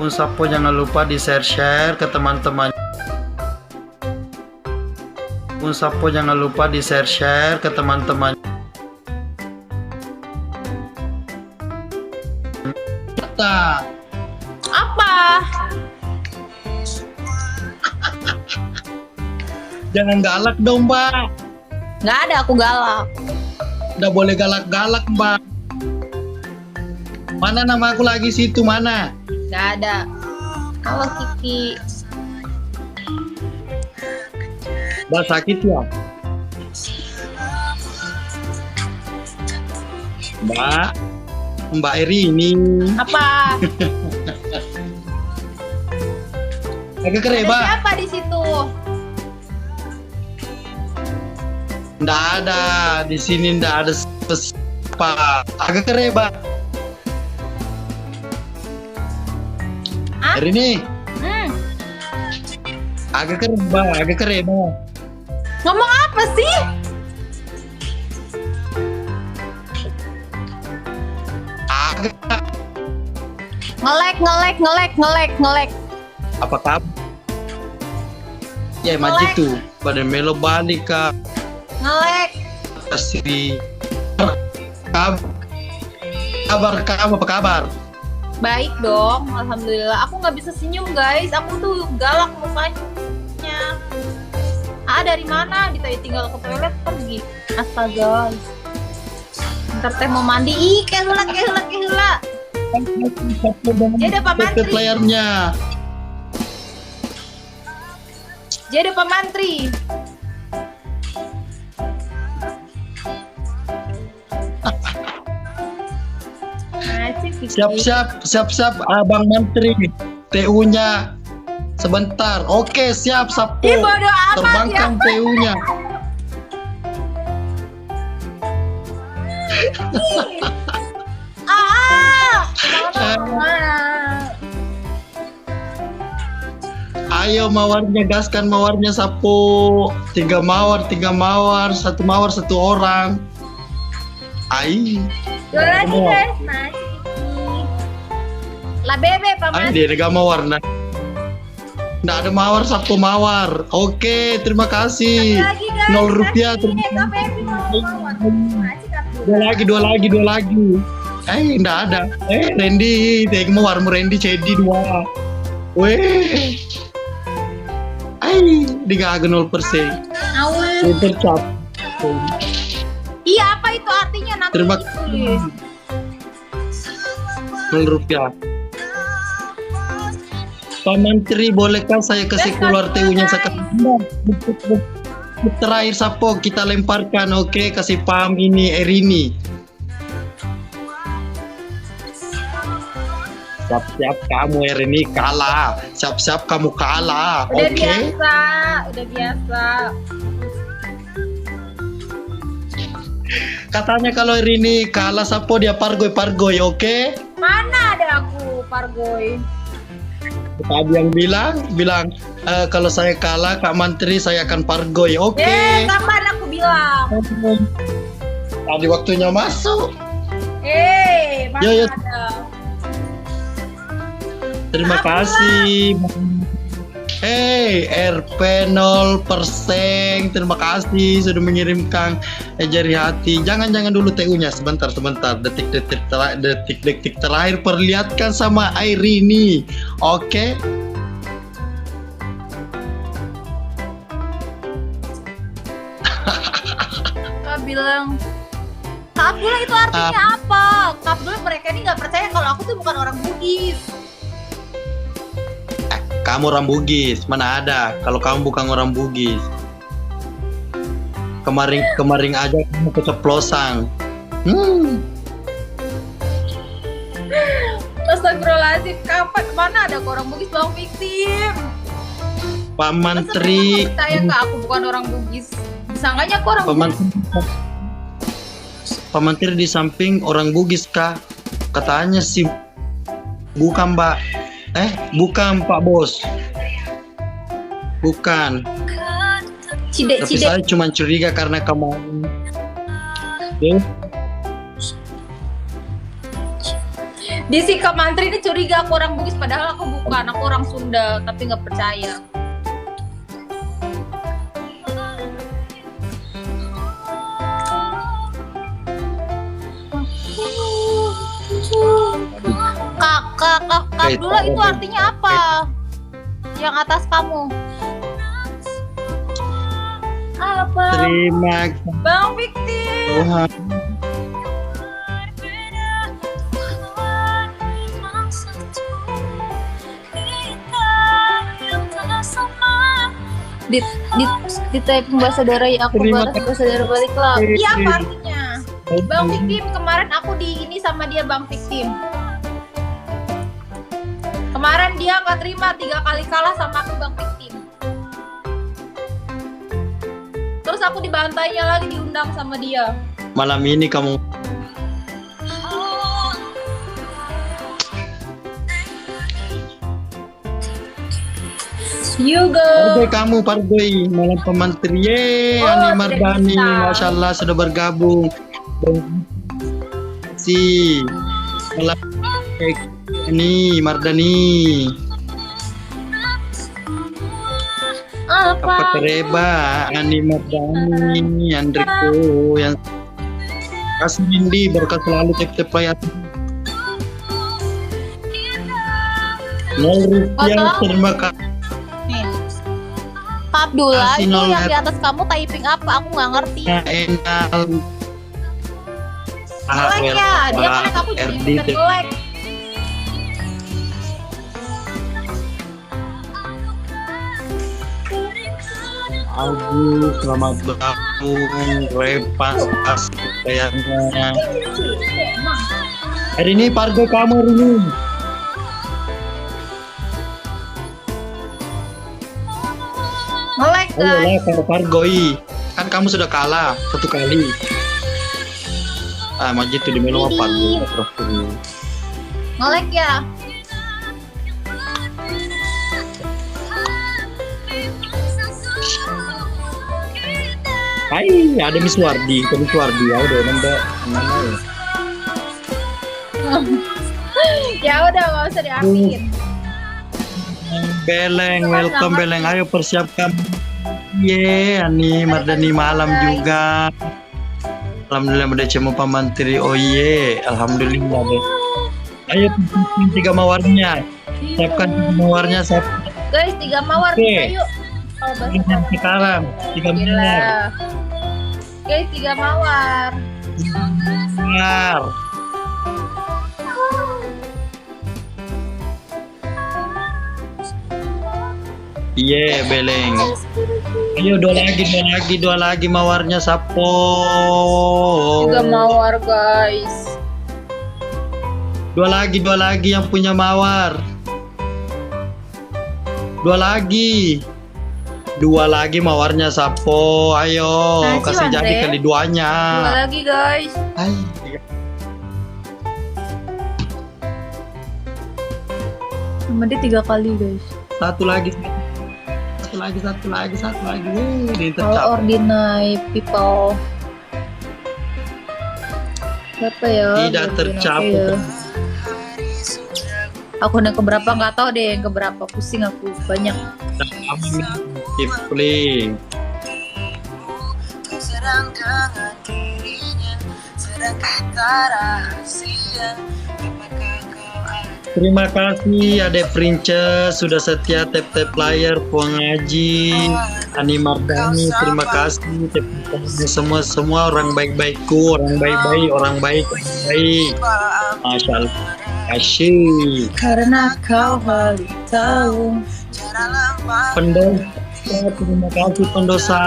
S5: Sapo jangan lupa di share ke teman-teman. Sapo jangan lupa di share ke teman-teman.
S4: Apa?
S2: Jangan galak dong, Mbak.
S4: Nggak ada aku galak.
S2: Nggak boleh galak-galak, Mbak. Mana nama aku lagi situ, mana?
S4: Nggak ada. Halo Kiki.
S2: Mbak sakit ya? Mbak Eri ini.
S4: Apa?
S2: Agak
S4: Ada
S2: kereba.
S4: siapa di situ?
S2: Nggak ada di sini, nggak ada siapa. Agak kereba.
S4: Ah?
S2: Hari ini
S4: Hmm.
S2: agak kereba.
S4: Ngomong apa sih?
S2: Agak
S4: Ngelek.
S2: apa kabar? Ya maju
S4: Melek.
S2: tuh pada melo balik ke
S4: Ngelek.
S2: kasih kabar kamu apa kabar?
S4: Baik dong, alhamdulillah. Aku nggak bisa senyum guys. Aku tuh galak mukanya. Dari mana? Ditanya tinggal ke toilet pergi. Astaga. Ntar teh mau mandi. Ih, kehela. Dia ada Pak
S2: Tutup
S4: Mantri.
S2: layarnya.
S4: Dia ada Pak Mantri. Asik, Kiki.
S2: Siap Abang Menteri. TU-nya sebentar. Oke, siap Sapo.
S4: Ih, bodo amat
S2: Terbangkan
S4: ya.
S2: TU-nya.
S4: Mana?
S2: Ayo mawarnya, gaskan mawarnya Sapo. 3 mawar, 1 mawar 1 orang. Ai.
S4: Dua lagi guys, nice Kiki. Lah bebe Pak
S2: Ai
S4: Mantri.
S2: dia gak mawar nah. Nggak ada mawar Sapo mawar. Oke, terima kasih.
S4: Lagi guys.
S2: 0 rupiah.
S4: Ini Kak Feby mau mawar. Asik aku.
S2: Dua lagi. Nggak ada. Randy, tega mawarmu Randy cedi 2. Weh. Digaga 0%.
S4: Awas.
S2: Super cap.
S4: Iya, apa itu artinya nanti
S2: Terima
S4: ditulis.
S2: 0 rupiah. Pak Menteri, bolehkah saya kasih keluar TU-nya sekarang? Terakhir Sapo kita lemparkan, oke? Kasih paham ini Erini. Siap-siap kamu Erini kalah. Siap-siap kamu kalah,
S4: Udah
S2: oke?
S4: biasa.
S2: Katanya kalau Erini kalah Sapo dia pargoy, oke?
S4: Mana ada aku, Pargoy?
S2: Tadi yang bilang kalau saya kalah Kak Menteri saya akan pargoy, oke?
S4: Kapan aku bilang?
S2: Tadi waktunya masuk.
S4: Mana
S2: Yo.
S4: ada?
S2: Terima kasih. RP 0%. Terima kasih sudah mengirimkan jari hati. Jangan dulu TU-nya sebentar. Detik terakhir perlihatkan sama Airini. Oke.
S4: Kak bilang Kak Abdullah itu artinya apa? Kak Abdullah mereka ini nggak percaya kalau aku tuh bukan orang Bugis.
S2: Kamu orang Bugis, mana ada? Kalau kamu bukan orang Bugis. Kemarin aja kamu keceplosan.
S4: Astagfirullahaladzim, kapan? Mana ada orang Bugis bang victim?
S2: Pak
S4: Masa
S2: Menteri,
S4: kamu percaya Kak aku bukan orang Bugis? Disangkanya aku orang Bugis.
S2: Pak Menteri di samping orang Bugis kah? Katanya sih bukan Mbak. Bukan Pak Bos. Bukan.
S4: Cidek.
S2: Tapi saya cuma curiga karena kemarin.
S4: Di si Kak Mantri ini curiga aku orang Bugis padahal aku bukan, aku orang Sunda tapi nggak percaya. Kak Abdullah itu artinya apa? Yang atas kamu. Apa?
S2: Terima kasih
S4: Bang Victim.
S2: Tuhan.
S4: Di typing bahasa daerah ya aku
S2: Terima
S4: balas bahasa daerah balik lah.
S2: kasih.
S4: Iya apa artinya? Bang Victim kemarin aku di ini sama dia Bang Victim. Kemarin dia nggak terima 3 kali kalah sama aku Bang Victim. Terus aku dibantainya lagi, diundang sama dia.
S2: Malam ini kamu
S4: You go.
S2: Pargoy kamu, Pargoy, malam pemantri. Yeay,
S4: Oh,
S2: Ani
S4: tidak
S2: Mardani,
S4: bisa.
S2: Masya Allah sudah bergabung. Si malam ini Mardani.
S4: Apa?
S2: Apa tereba Ani Mardani, Andriko yang kasih Indi berkat selalu tep-tep payat. 0 rupiah,
S4: Otong.
S2: terima kasih.
S4: Nih. Kak Abdullah,
S2: Kasih
S4: itu
S2: nol
S4: yang di
S2: net.
S4: atas kamu typing apa? Aku nggak ngerti.
S2: Enal.
S4: Jelek ya, dia connect aku jadi
S2: RD
S4: bisa jelek.
S2: Agus, selamat bergabung, Repas, kayaknya. Hari ini Pargo kamu hari ini.
S4: Ngelek
S2: Ayo
S4: guys.
S2: lah kalau Pargoi, kan kamu sudah kalah 1 kali. Ah, maju tuh di melo apa Pargo terus dulu.
S4: Ngelek ya.
S2: Hai, ada Miss Wardi, Miss Wardi ya udah nanda mana ya.
S4: Ya udah nggak usah diartiin.
S2: Beleng, welcome Beleng, ayo persiapkan. Ani Mardani malam juga. Alhamdulillah udah cemu pamantri. Oh alhamdulillah deh. Ayo 3 mawarnya. Siapkan 3 mawarnya, siapkan
S4: Guys, 3 mawar
S2: Oke.
S4: bisa yuk. Kalau bahasa
S2: sekarang 3 mawar.
S4: gila. Guys, 3 mawar.
S2: Mawar. Beleng. Ayo 2 lagi mawarnya Sapo.
S4: 3 mawar guys.
S2: 2 lagi yang punya mawar. 2 lagi mawarnya Sapo. Ayo
S4: Nah,
S2: kasih
S4: Andre.
S2: jadi kali 2-nya.
S4: 2 lagi guys.
S2: Hai.
S4: Sama dia 3 kali guys.
S2: Satu lagi. Ini
S4: All
S2: tetap.
S4: ordinary people. Siapa ya?
S2: Tidak
S4: Ordinary
S2: tercapai.
S4: ya. Aku yang keberapa nggak tahu deh, yang keberapa, pusing aku banyak.
S2: Kipling.
S6: Sedang dengan dirinya, sedang kita rahasia. Apakah kau ada?
S2: Terima kasih Adek Princess sudah setia tap-tap player pengaji Ani Mardani, terima kasih semua orang baik-baikku, orang baik. Masya Allah. Asyik.
S4: Karena kau harus tahu.
S6: Cara lama
S2: Pendosa, terima kasih pendosa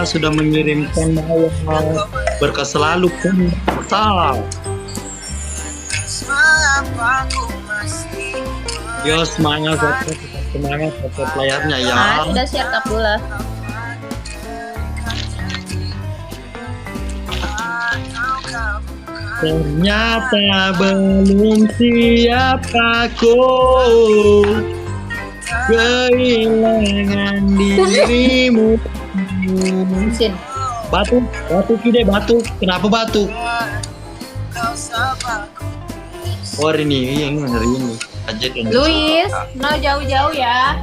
S2: sudah mengirimkan mawar berkah selalu pendosa.
S6: mengapa ku mesti
S2: Yo semangat buat layarnya ya.
S4: Ah, sudah share Kak Abdullah.
S2: Ternyata belum siap aku kehilangan dirimu.
S4: Mesin.
S2: Batuk kenapa batuk?
S6: kau sabarku.
S2: Oh hari ini aja dan
S4: Luis, no jauh-jauh ya.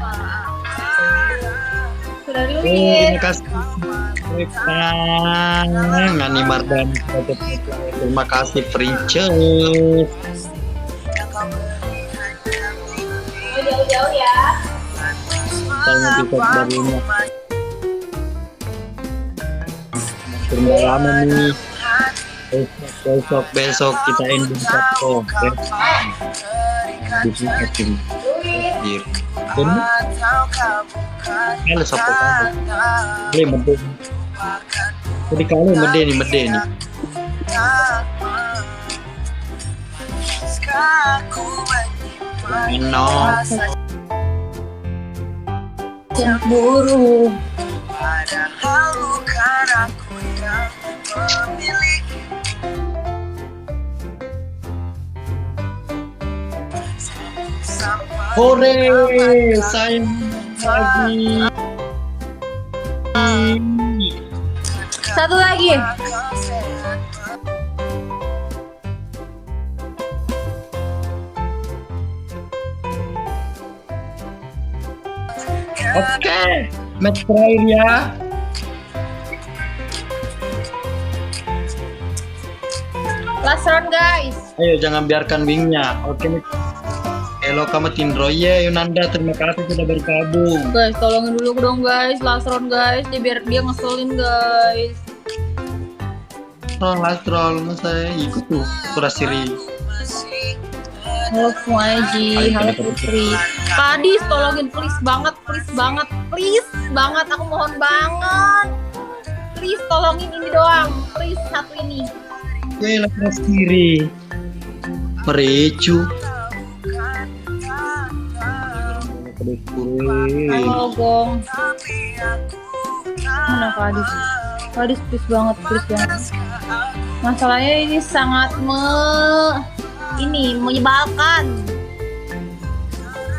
S4: Sudah
S2: terima
S4: Luis.
S2: kasih Ngani Mardani, terima kasih Princess.
S4: Jauh-jauh ya.
S2: Tanya kita barunya terima lama nih. Besok kita ending satu. Halo sopo kamu? Ini mede. Jadi kalau mede nih. No.
S4: Cemburu.
S6: Padahal bukan aku yang memiliki. Sampai
S2: Hore, saya lagi.
S4: Satu lagi.
S6: kau sehat.
S2: Oke, match terakhir ya.
S4: Last round guys.
S2: Ayo jangan biarkan wingnya. Oke. Elo kamu Tindroye, Yunanda, terima kasih sudah bergabung.
S4: Guys, tolongin dulu dong guys. Last round guys. Biar dia ngeselin guys.
S2: Last roll, masa ikut tuh Kurasiri.
S4: Halo Fuaji, halo Putri. Kadis, tolongin please banget. Aku mohon banget. Please tolongin ini doang. Please satu ini.
S2: Oke, Kurasiri. Merecu.
S4: Halo Gong. Mana Kadis? Kadis please banget. Masalahnya ini sangat menyebalkan.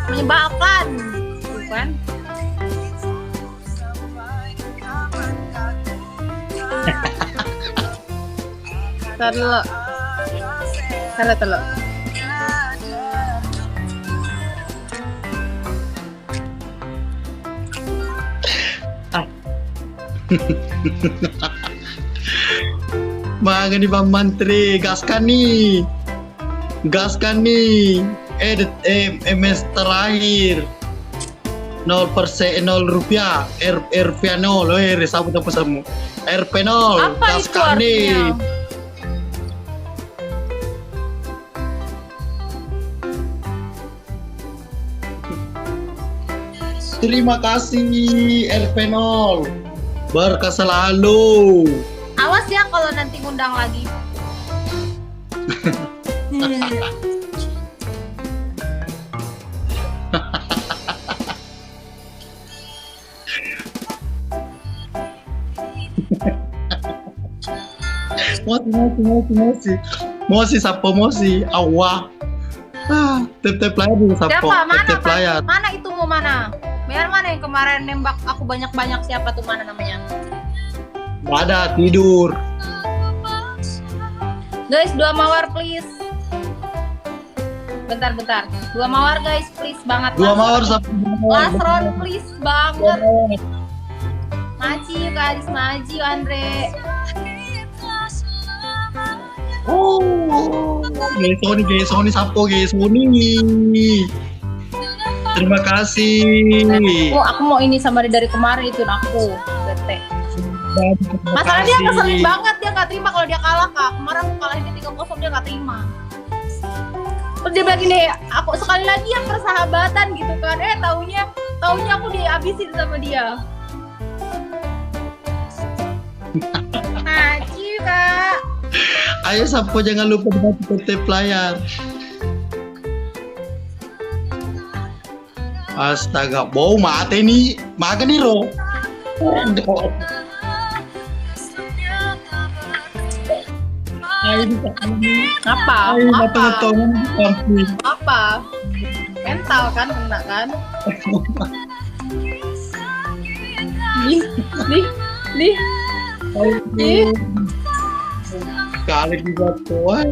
S4: Bukan? Telo.
S2: Mga ni Bang Mantri, gaskan nih. MS terakhir 0%, 0 rupiah. RP 0, sabut apa samu? RP 0,
S4: Apa itu
S2: gaskan nih.
S4: artinya?
S2: Terima kasih RP 0. Berkah selalu.
S4: Awas ya kalau nanti ngundang lagi.
S2: Mosi sapo mosi. Awah. Tep layar dulu sapo.
S4: Siapa?
S2: Tep layar.
S4: Mana itu mau mana? Biar mana yang kemarin nembak aku banyak-banyak, siapa tuh, mana namanya?
S2: Nggak ada, tidur.
S4: Guys, 2 mawar please. Bentar. 2 mawar guys, please banget.
S2: 2 mawar sapo.
S4: Last round please banget. Maci, Kadis Maji, Andre.
S2: Oh, Gesoni sapo Gesoni. Terima kasih.
S4: Oh, aku mau ini sama dari kemarin itu aku. Bete. Masalah dia ngeselin banget, dia nggak terima kalau dia kalah kak. Kemarin aku kalahin dia 3-0, dia nggak terima. Terus dia bilang gini, aku sekali lagi yang persahabatan gitu kan. Taunya aku dihabisin sama dia. Maci kak.
S2: Ayo sapo jangan lupa dibantu tep layar. Astaga, bau mate nih, makan nih ro.
S4: Apa? Apa? Mental kan, kena kan? Nih.
S2: Kali juga tuan.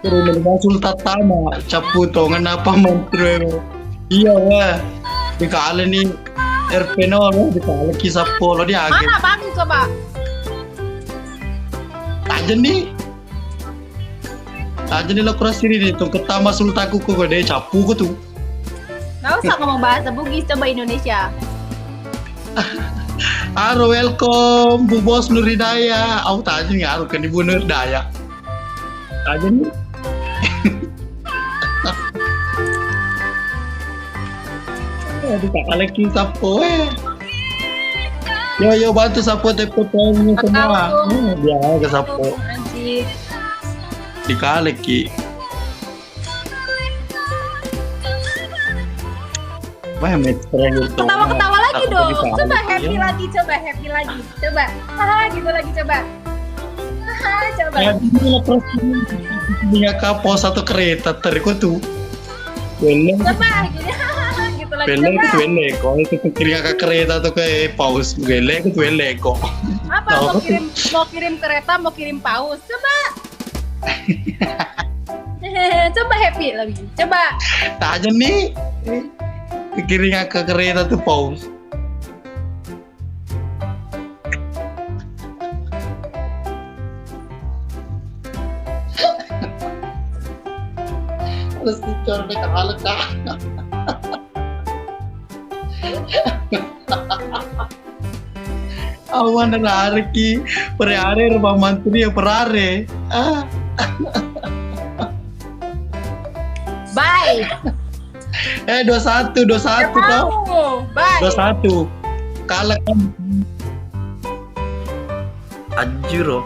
S2: Turun dari tatama, capu tongan apa menteri. Iya wah, dikali nih RP 0, dikali kisah polo dia agak.
S4: Mana bagus coba?
S2: Aja nih lo Kurasiri nih tuh ketama sultaku kok deh capu ko tuh.
S4: Nggak usah ngomong bahasa Bugis, coba Indonesia.
S2: Halo, welcome Bu Bos Nur Hidayah. Aku tanya ngaruh kan Ibu Nur Hidayah. Aja nih. Dikali kisah po Yo bantu sapo tepotongnya semua. Dia ke sapo.
S4: Anjir.
S2: Dikali ki. Wah, match terakhir tuh.
S4: Ketawa-ketawa lagi
S2: Aku
S4: dong.
S2: bisa.
S4: Coba happy
S2: Iya.
S4: lagi, coba happy lagi. Coba. Haha, gitu lagi coba. Haha, coba.
S2: Ya, ini lah terus punya kapal satu kereta teriku tuh. Belum,
S4: Coba gini. Hahaha, gitu lagi
S2: belum
S4: coba.
S2: itu belum. Kalau itu kirim ke kereta tuh ke paus, belum itu belum kok.
S4: Apa mau kirim kereta, mau kirim paus? Coba. Coba happy lagi. Coba.
S2: Tak aja nih. Kirim ke kereta tuh paus. Terus dicor dekat halak kah? Awan dan hari ki perare rumah mantri yang perare.
S4: Bye.
S2: 21
S4: Ya
S2: tau.
S4: mau. Bye.
S2: 21. Kalah kan. Ajuro.